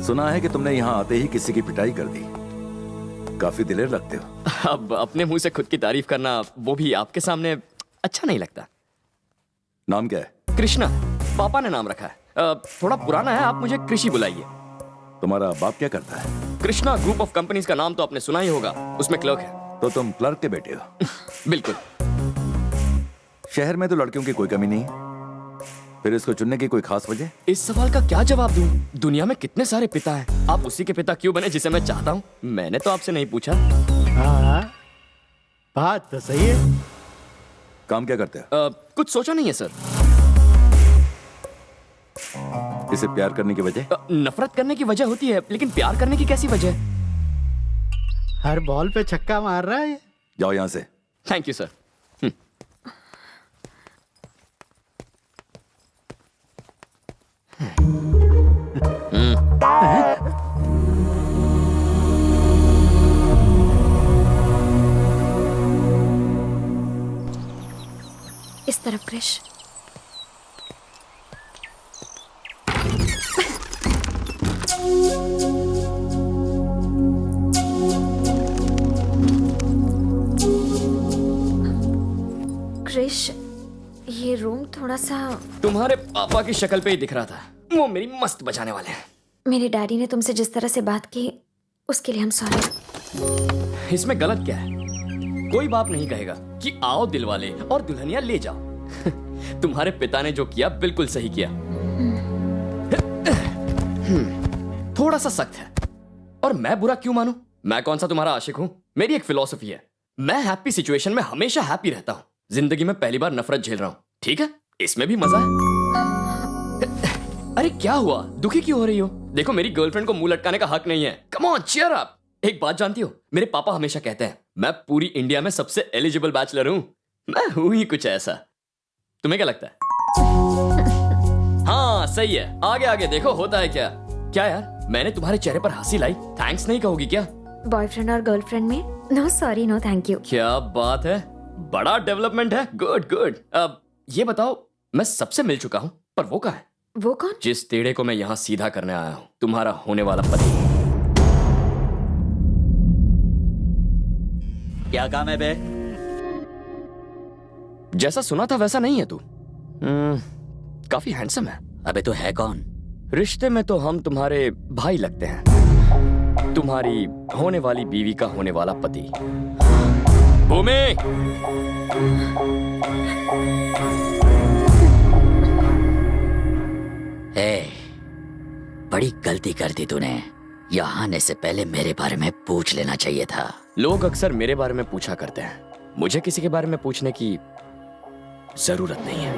सुना है कि तुमने यहाँ आते ही किसी की पिटाई कर दी। काफी दिलेर लगते हो। अब अपने मुंह से खुद की तारीफ करना, वो भी आपके सामने, अच्छा नहीं लगता। नाम क्या है? कृष्णा, पापा ने नाम रखा है। थोड़ा पुराना है, आप मुझे कृषि बुलाइए। तुम्हारा बाप क्या करता है? कृष्णा ग्रुप ऑफ कंपनीज का नाम तो आपने सुना ही होगा, उसमें क्लर्क है। तो तुम क्लर्क के बेटे हो? बिल्कुल। शहर में तो लड़कियों की कोई कमी नहीं है, फिर इसको चुनने की कोई खास वजह? इस सवाल का क्या जवाब दूं? दुनिया में कितने सारे पिता हैं, आप उसी के पिता क्यों बने जिसे मैं चाहता हूं? मैंने तो आपसे नहीं पूछा। हाँ, बात तो सही है। काम क्या करते हो? कुछ सोचा नहीं है सर। इसे प्यार करने की वजह? नफरत करने की वजह होती है, लेकिन प्यार करने की कैसी वजह? हर बॉल पे छक्का मार रहा है। जाओ यहाँ से। Thank you sir. इस तरफ क्रिश। क्रिश, ये रूम थोड़ा सा। तुम्हारे पापा की शक्ल पे ही दिख रहा था, वो मेरी मस्त बजाने वाले हैं। मेरे डैडी ने तुमसे जिस तरह से बात की, उसके लिए हम सॉरी। इसमें गलत क्या है? कोई बाप नहीं कहेगा कि आओ दिलवाले और दुल्हनिया ले जाओ। तुम्हारे पिता ने जो किया बिल्कुल सही किया। थोड़ा सा सख्त है, और मैं बुरा क्यों मानूं? मैं कौन सा तुम्हारा आशिक हूं? मेरी एक फिलॉसफी है, मैं हैप्पी सिचुएशन में हमेशा हैप्पी रहता हूं। जिंदगी में पहली बार नफरत झेल रहा हूं, ठीक है? इसमें भी मजा है। अरे क्या हुआ, दुखी क्यों हो रही हो? देखो, मेरी गर्लफ्रेंड को मुंह लटकाने का हक नहीं है। Come on, cheer up. एक बात जानती हो, मेरे पापा हमेशा कहते हैं मैं पूरी इंडिया में सबसे एलिजिबल बैचलर हूं। मैं हूं ही कुछ ऐसा। तुम्हें क्या लगता है? हाँ सही है, आगे आगे देखो होता है क्या। क्या यार, मैंने तुम्हारे चेहरे पर हंसी लाई, थैंक्स नहीं कहोगी क्या? बॉयफ्रेंड और गर्लफ्रेंड में no sorry no thank you. क्या बात है, बड़ा डेवलपमेंट है। Good good. अब ये बताओ, मैं सबसे मिल चुका हूं, पर वो कहाँ है? वो कौन? जिस टेढ़े को मैं यहाँ सीधा करने आया हूँ, तुम्हारा होने वाला पति। क्या काम है बे? जैसा सुना था वैसा नहीं है तू। काफी हैंडसम है। अबे तो है कौन? रिश्ते में तो हम तुम्हारे भाई लगते हैं, तुम्हारी होने वाली बीवी का होने वाला पति। भूमि! बड़ी गलती कर दी तूने। यहाँ आने से पहले मेरे बारे में पूछ लेना चाहिए था। लोग अक्सर मेरे बारे में पूछा करते हैं, मुझे किसी के बारे में पूछने की जरूरत नहीं है।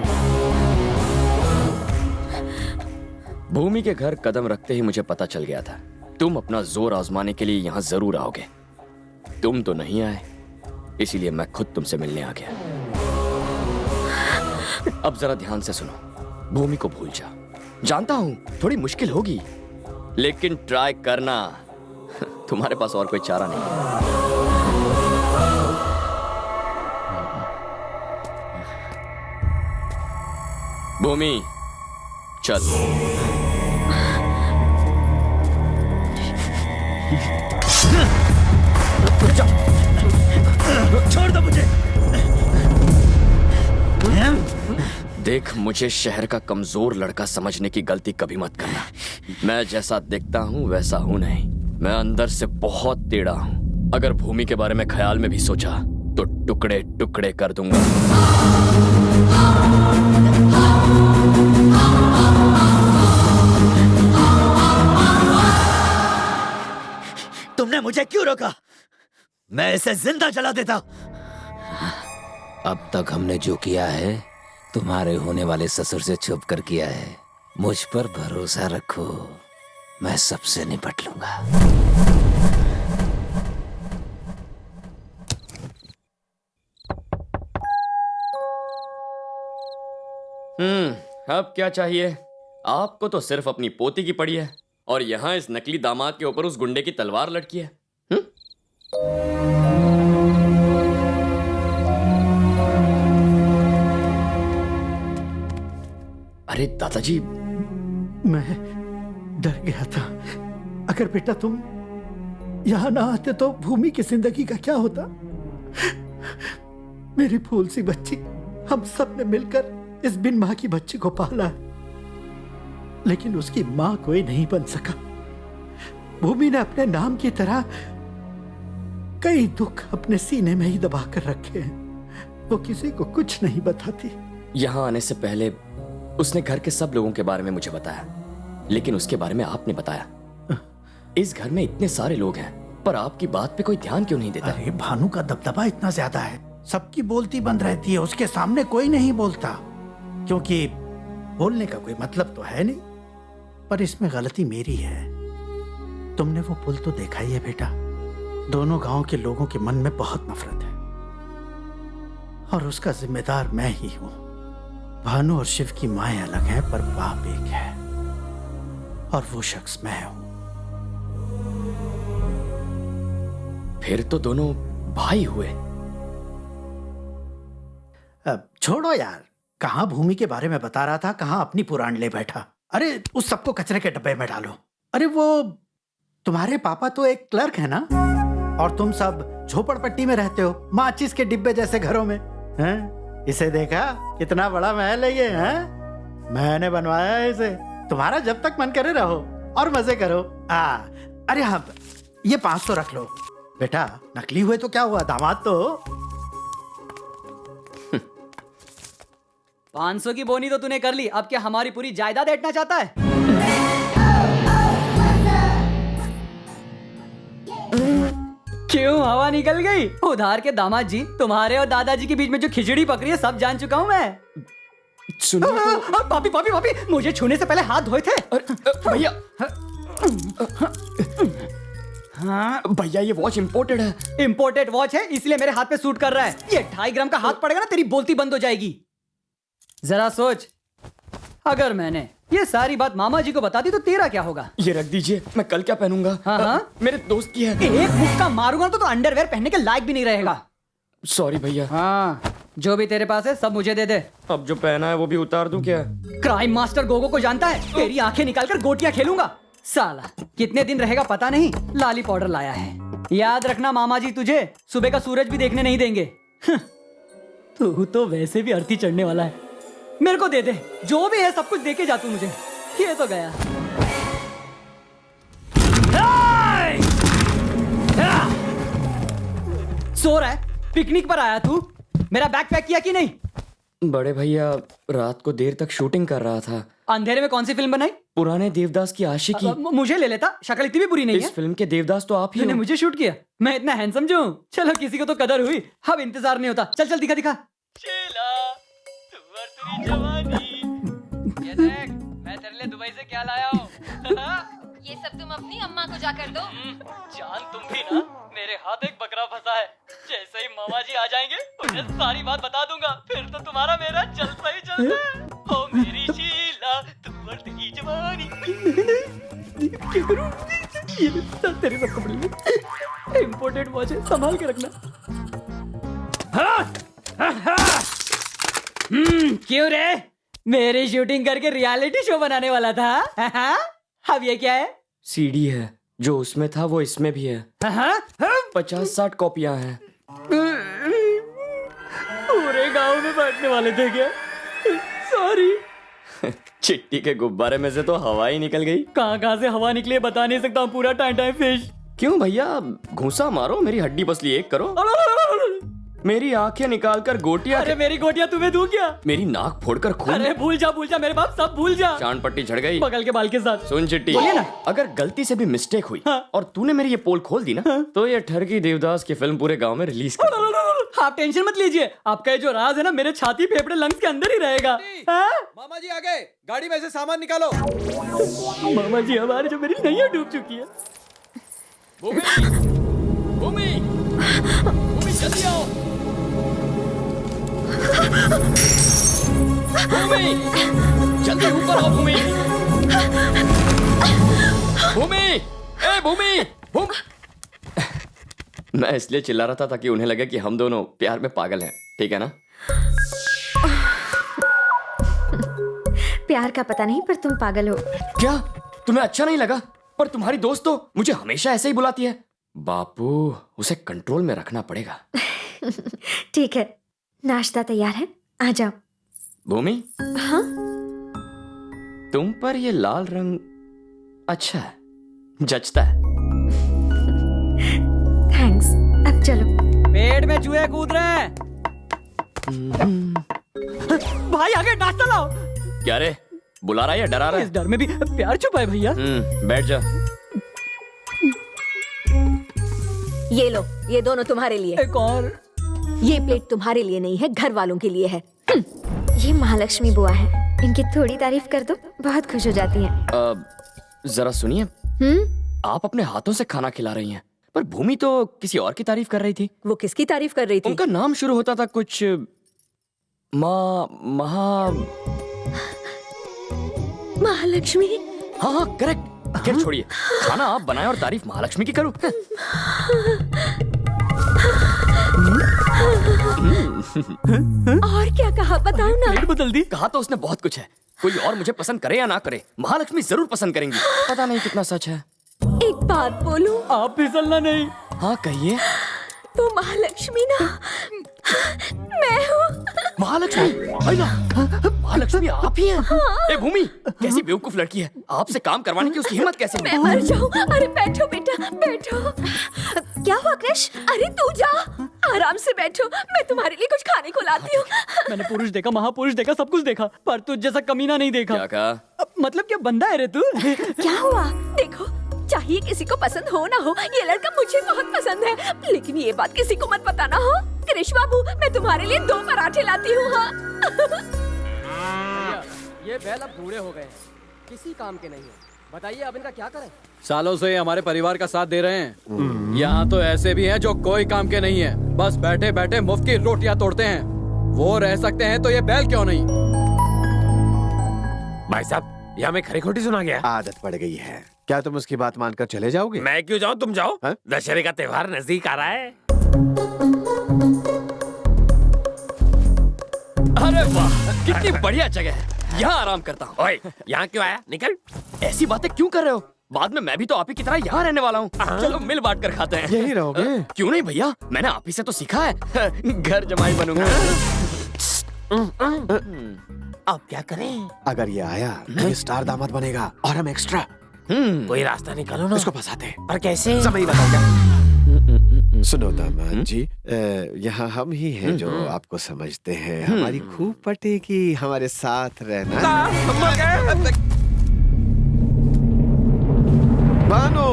भूमि के घर कदम रखते ही मुझे पता चल गया था तुम अपना जोर आजमाने के लिए यहाँ जरूर आओगे। तुम तो नहीं आए, इसीलिए मैं खुद तुमसे मिलने आ गया। अब जरा ध्यान से सुनो, भूमि को भूल जा। जानता हूं थोड़ी मुश्किल होगी, लेकिन ट्राई करना। तुम्हारे पास और कोई चारा नहीं है। भूमि चल। छोड़ दो मुझे। देख, मुझे शहर का कमजोर लड़का समझने की गलती कभी मत करना। मैं जैसा दिखता हूं वैसा हूं नहीं, मैं अंदर से बहुत टेढ़ा हूं। अगर भूमि के बारे में ख्याल में भी सोचा तो टुकड़े टुकड़े कर दूंगा। तुमने मुझे क्यों रोका? मैं इसे जिंदा जला देता। अब तक हमने जो किया है तुम्हारे होने वाले ससुर से छुप कर किया है। मुझ पर भरोसा रखो, मैं सबसे निपट लूंगा। अब क्या चाहिए? आपको तो सिर्फ अपनी पोती की पड़ी है, और यहाँ इस नकली दामाद के ऊपर उस गुंडे की तलवार लटकी है। अरे दादाजी, मैं डर गया था। अगर बेटा तुम यहां ना आते तो भूमि की जिंदगी का क्या होता। मेरी फूल सी बच्ची, हम सब ने मिलकर इस बिन मां की बच्ची को पाला है, लेकिन उसकी मां कोई नहीं बन सका। भूमि ने अपने नाम की तरह कई दुख अपने सीने में ही दबा कर रखे हैं। वो किसी को कुछ नहीं बताती। यहाँ आने से पहले उसने घर के सब लोगों के बारे में मुझे बताया, लेकिन उसके बारे में आपने बताया। इस घर में इतने सारे लोग हैं, पर आपकी बात पे कोई ध्यान क्यों नहीं देता? अरे भानु का दबदबा इतना ज्यादा है, सबकी बोलती बंद रहती है, उसके सामने कोई नहीं बोलता, क्योंकि बोलने का कोई मतलब तो है नहीं। पर इसमें गलती मेरी है। तुमने वो पुल तो देखा ही है बेटा। दोनों गांव के लोगों के मन में बहुत नफरत है और उसका जिम्मेदार मैं ही हूं। भानु और शिव की माएं अलग हैं, पर बाप एक है और वो शख्स मैं हूं। फिर तो दोनों भाई हुए। अब छोड़ो यार, कहां भूमि के बारे में बता रहा था, कहां अपनी पुराण ले बैठा। अरे उस सबको कचरे के डब्बे में डालो। अरे वो तुम्हारे पापा तो एक क्लर्क है ना, और तुम सब झोपड़पट्टी में रहते हो, माचिस के डिब्बे जैसे घरों में हैं? इसे देखा कितना बड़ा महल है ये, हैं? मैंने बनवाया है इसे। तुम्हारा जब तक मन करे रहो और मजे करो। अरे हाँ, ये 500 रख लो बेटा। नकली हुए तो क्या हुआ, दामाद तो हो। 500 की बोनी तो तूने कर ली, अब क्या हमारी पूरी जायदाद ऐंठना चाहता है? क्यों हवा निकल गई? उधार के दामाद जी, तुम्हारे और दादाजी के बीच में जो खिचड़ी पक रही है सब जान चुका हूं मैं। सुनो तो। पापी पापी पापी, मुझे छूने से पहले हाथ धोए थे। भैया भैया ये वॉच इंपोर्टेड है। इंपोर्टेड वॉच है इसलिए मेरे हाथ पे सूट कर रहा है। ये 2.5 ग्राम का हाथ पड़ेगा ना, तेरी बोलती बंद हो जाएगी। जरा सोच, अगर मैंने ये सारी बात मामा जी को बता दी तो तेरा क्या होगा? ये रख दीजिए, मैं कल क्या पहनूंगा? हाँ? मेरे दोस्त की है। एक मुक्का मारूंगा तो अंडरवेयर पहनने के लायक भी नहीं रहेगा। सॉरी भैया। हाँ, जो भी तेरे पास है सब मुझे दे दे। अब जो पहना है वो भी उतार दूं क्या? क्राइम मास्टर गोगो को जानता है? तेरी आंखें निकालकर गोटियां खेलूंगा। साला कितने दिन रहेगा पता नहीं, लाली पाउडर लाया है। याद रखना मामा जी तुझे सुबह का सूरज भी देखने नहीं देंगे। तू तो वैसे भी अर्थी चढ़ने वाला है। मेरे को दे दे, जो भी है सब कुछ दे के जा तू मुझे। ये तो गया। सो रहा है? पिकनिक पर आया तू? मेरा बैग पैक किया कि नहीं? बड़े भैया रात को देर तक शूटिंग कर रहा था। अंधेरे में कौन सी फिल्म बनाई? पुराने देवदास की आशिकी। मुझे ले लेता, शक्ल इतनी भी बुरी नहीं है। इस फिल्म के देवदास तो आप ही तूने हो। मुझे शूट किया? मैं इतना हैंडसम जो हूँ? चलो किसी को तो कदर हुई, अब इंतजार नहीं होता। चल चल दिखा दिखा। ये देख, मैं तेरे लिए दुबई से क्या लाया हूँ। ये सब तुम अपनी अम्मा को जाकर दो। जान तुम भी ना, मेरे हाथ एक बकरा फंसा है। जैसे ही मामा जी आ जाएंगे उन्हें सारी बात बता दूंगा, फिर तो तुम्हारा मेरा जलसा ही जलसा है। ओ मेरी शीला, तू बढ़ती जवानी। क्या करूं? ये तेरे सब कपड़े इंपोर्टेड वॉच है, संभाल के रखना। क्यों रे? मेरी शूटिंग करके रियलिटी शो बनाने वाला था? अब ये क्या है? सीडी है, जो उसमें था वो इसमें भी है। 50-60 कॉपियां हैं। पूरे गांव में बांटने वाले थे क्या? सॉरी। चिट्टी के गुब्बारे में से तो हवा ही निकल गई। कहां से हवा निकली बता नहीं सकता हूँ। पूरा टाइम फिश। क्यों भैया, घूंसा मारो, मेरी हड्डी पसली एक करो। मेरी आंखें निकालकर गोटियां। अरे मेरी गोटियां तुम्हें दूं क्या? मेरी नाक फोड़कर खून। अरे भूल जा मेरे बाप, सब भूल जा। चांद पट्टी झड़ गई बगल के बाल के साथ। सुन चिट्टी, बोलिए ना। अगर गलती से भी मिस्टेक हुई हाँ। और तूने मेरी ये पोल खोल दी ना, तो ये ठरकी देवदास की फिल्म पूरे गांव में रिलीज कर। आप टेंशन मत लीजिए, आपका ये जो राज है ना मेरे छाती फेफड़े लंग्स के अंदर ही रहेगा। मामा जी आ गए, गाड़ी में से सामान निकालो। मामा जी हमारे जो मेरी नैया डूब चुकी है। भूमि जल्दी आओ। भूमि जल्दी ऊपर आओ। भूमि ए भूमि। मैं इसलिए चिल्ला रहा था ताकि उन्हें लगे कि हम दोनों प्यार में पागल हैं, ठीक है ना? प्यार का पता नहीं, पर तुम पागल हो। क्या तुम्हें अच्छा नहीं लगा? पर तुम्हारी दोस्त तो मुझे हमेशा ऐसे ही बुलाती है। बापू, उसे कंट्रोल में रखना पड़ेगा। ठीक है, नाश्ता तैयार है, आ जाओ। भूमि, हाँ? तुम पर ये लाल रंग अच्छा है, जचता है। थैंक्स। अब चलो। पेट में चूहे कूद रहे हैं। भाई आगे नाश्ता लाओ। क्या रे, बुला रहा है या डरा रहा इस है? डर में भी प्यार छुपा है भैया। बैठ जा। ये लो, ये दोनों तुम्हारे लिए। एक और। ये प्लेट तुम्हारे लिए नहीं है, घर वालों के लिए है। ये महालक्ष्मी बुआ है, इनकी थोड़ी तारीफ कर दो, बहुत खुश हो जाती हैं। जरा सुनिए, आप अपने हाथों से खाना खिला रही हैं, पर भूमि तो किसी और की तारीफ कर रही थी। वो किसकी तारीफ कर रही थी? उनका नाम शुरू होता था कुछ महालक्ष्मी। हाँ हाँ, करेक्ट। खैर छोड़िए, खाना आप बनाए और तारीफ महालक्ष्मी की करूं। और क्या कहा, बताओ ना। प्लेट बदल दी। कहा तो उसने बहुत कुछ है, कोई और मुझे पसंद करे या ना करे, महालक्ष्मी जरूर पसंद करेंगी। पता नहीं कितना सच है। एक बात बोलूं? आप फिसलना नहीं। हाँ कहिए। वो महालक्ष्मी ना मैं हूँ। महालक्ष्मी? आइला, महालक्ष्मी आप ही हैं? ए भूमि, कैसी बेवकूफ लड़की है, आपसे काम करवाने की उसकी हिम्मत कैसे मैं हुई? मर जाऊं। अरे बैठो बेटा, बैठो। क्या हुआ कृष? अरे तू जा, आराम से बैठो, मैं तुम्हारे लिए कुछ खाने को लाती हूँ। मैंने पुरुष देखा, महापुरुष देखा, सब कुछ देखा, पर तुझ जैसा कमीना नहीं देखा। क्या कहा? मतलब क्या बंदा है रे तू? क्या हुआ? देखो, चाहिए किसी को पसंद हो ना हो, ये लड़का मुझे बहुत पसंद है, लेकिन ये बात किसी को मत बताना। हो कृष बाबू, मैं तुम्हारे लिए 2 पराठे लाती हूँ। हाँ ये बैल अब बूढ़े हो गए हैं, किसी काम के नहीं है। बताइए अब इनका क्या करें? सालों से हमारे परिवार का साथ दे रहे हैं। यहाँ तो ऐसे भी हैं जो कोई काम के नहीं है, बस बैठे बैठे मुफ्त की रोटियां तोड़ते हैं। वो रह सकते हैं तो ये बैल क्यों नहीं? भाई साहब, यहाँ में खरी खोटी सुना गया। आदत पड़ गई है, क्या तुम उसकी बात मानकर चले जाओगे? मैं क्यों जाऊँ, तुम जाओ। दशहरे का त्योहार नजदीक आ रहा है। अरे वाह, कितनी बढ़िया जगह है, यहाँ आराम करता हूँ। ओए, यहाँ क्यों आया? निकल। ऐसी बातें क्यों कर रहे हो? बाद में मैं भी तो आप ही की तरह यहाँ रहने वाला हूँ। चलो मिल बांट कर खाते हैं। यही रहोगे? क्यों नहीं भैया, मैंने आप ही से तो सीखा है। घर जमाई बनूंगा। अब क्या करें? अगर ये आया तो ये स्टार दामाद बनेगा और हम एक्स्ट्रा। कोई रास्ता निकालो ना। इसको फंसाते हैं। पर कैसे? समय ही बताओगे। सुनो दामाद जी, यहाँ हम ही हैं जो आपको समझते हैं। हमारी खूब पटेगी, हमारे साथ रहना। भानु,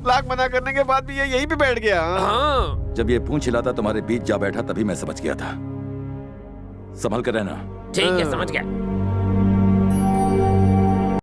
लाख मना करने के बाद भी ये यहीं पे बैठ गया। हाँ। जब ये पूंछ हिलाता तुम्हारे बीच जा बैठा तभी मैं समझ गया था। संभल कर रहना। ठीक है, समझ गया।